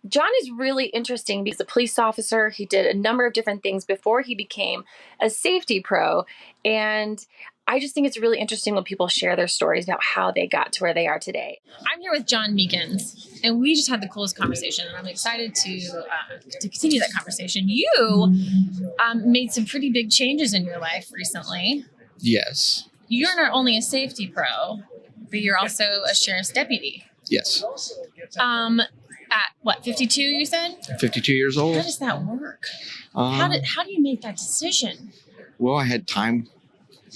John is really interesting because he's a police officer. He did a number of different things before he became a safety pro. And I just think it's really interesting when people share their stories about how they got to where they are today. I'm here with John Mekins, and we just had the coolest conversation, and I'm excited to continue that conversation. You made some pretty big changes in your life recently. Yes. You're not only a safety pro, but you're also a sheriff's deputy. Yes. At what, 52, you said? 52 years old. How does that work? How do you make that decision? Well, I had time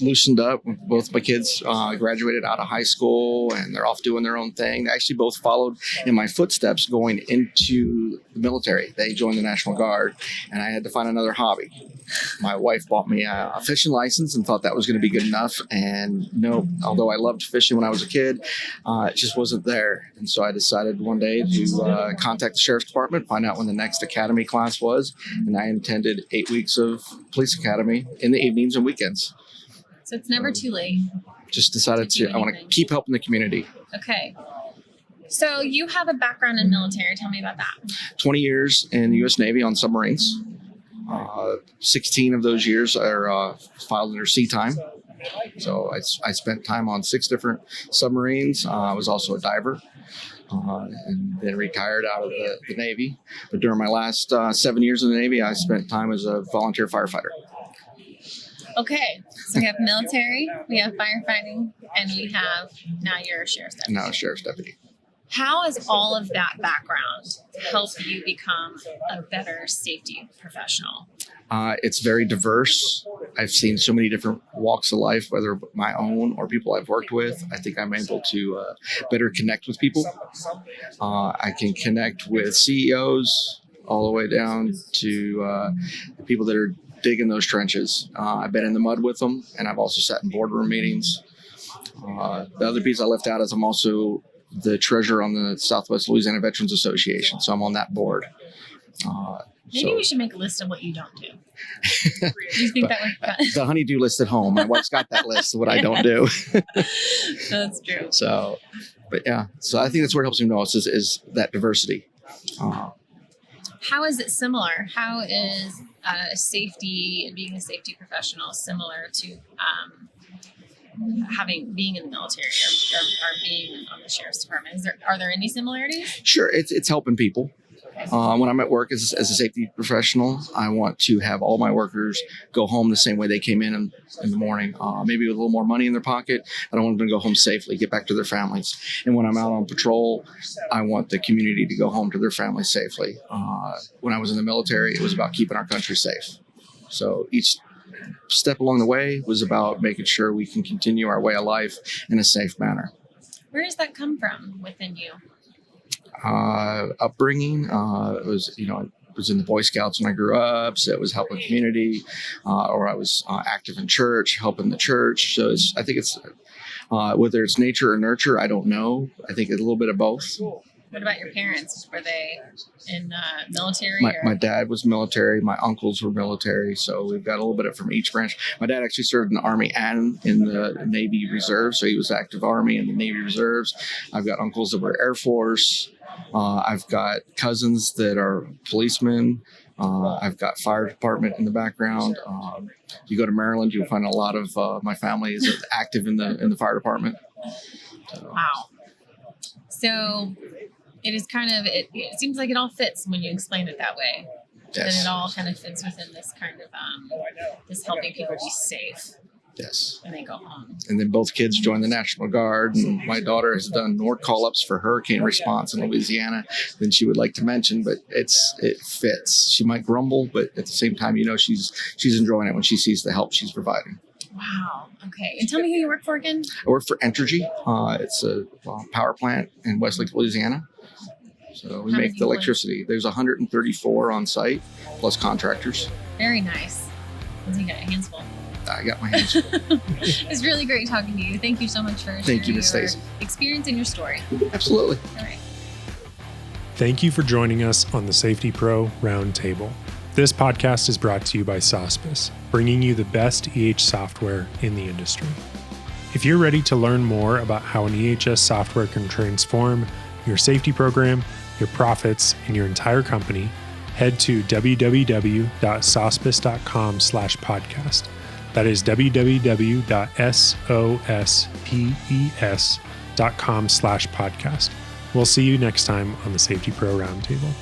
loosened up. Both my kids graduated out of high school, and they're off doing their own thing. They actually both followed in my footsteps going into the military. They joined the National Guard, and I had to find another hobby. My wife bought me a fishing license and thought that was going to be good enough. And no, although I loved fishing when I was a kid, it just wasn't there. And so I decided one day to contact the Sheriff's Department, find out when the next academy class was. And I attended 8 weeks of police academy in the evenings and weekends. So it's never too late. Just decided I want to keep helping the community. Okay. So you have a background in military. Tell me about that. 20 years in the U.S. Navy on submarines. 16 of those years are filed under sea time. So I spent time on 6 different submarines. I was also a diver. And then retired out of the Navy. But during my last 7 years in the Navy, I spent time as a volunteer firefighter. Okay, so we have military, we have firefighting, and we have, now you're a sheriff's deputy. Now a sheriff's deputy. How has all of that background helped you become a better safety professional? It's very diverse. I've seen so many different walks of life, whether my own or people I've worked with. I think I'm able to better connect with people. I can connect with CEOs all the way down to the people that are digging those trenches. I've been in the mud with them, and I've also sat in boardroom meetings. The other piece I left out is I'm also the treasurer on the Southwest Louisiana Veterans Association, so I'm on that board. Maybe we should make a list of what you don't do. Do you think that would the honeydew list at home. My wife's got that list of what I don't do. That's true. So I think that's where it helps me most is that diversity. How is it similar? How is safety and being a safety professional similar to being in the military or being on the sheriff's department? Are there any similarities? Sure, it's helping people. When I'm at work as a safety professional, I want to have all my workers go home the same way they came in the morning, maybe with a little more money in their pocket. I don't want them to go home safely, get back to their families. And when I'm out on patrol, I want the community to go home to their families safely. When I was in the military, it was about keeping our country safe. So each step along the way was about making sure we can continue our way of life in a safe manner. Where does that come from within you? Upbringing. It was, I was in the Boy Scouts when I grew up, so it was helping the community, or I was active in church, helping the church. So I think it's whether it's nature or nurture, I don't know. I think it's a little bit of both. What about your parents? Were they in military? My dad was military. My uncles were military. So we've got a little bit from each branch. My dad actually served in the Army and in the Navy Reserve. So he was active Army and the Navy Reserves. I've got uncles that were Air Force. I've got cousins that are policemen. I've got fire department in the background. You go to Maryland, you'll find a lot of my family is active in the fire department. So. Wow. So it is kind of, it seems like it all fits when you explain it that way. Yes. That it all kind of fits within this kind of, this helping people be safe. Yes. When they go home. And then both kids joined the National Guard. And my daughter has done more call-ups for hurricane response in Louisiana than she would like to mention, but it fits. She might grumble, but at the same time, she's enjoying it when she sees the help she's providing. Wow. Okay. And tell me who you work for again. I work for Entergy. It's a power plant in Westlake, Louisiana. So we make the electricity. There's 134 on site, plus contractors. Very nice. I think I got your hands full. I got my hands full. It's really great talking to you. Thank you so much for sharing Thank you, Ms. Stacey. Experience and your story. Absolutely. All right. Thank you for joining us on the Safety Pro Roundtable. This podcast is brought to you by Sospes, bringing you the best EH software in the industry. If you're ready to learn more about how an EHS software can transform your safety program, your profits, and your entire company, head to www.sospes.com/podcast. That is www.sospes.com/podcast. We'll see you next time on the Safety Pro Roundtable.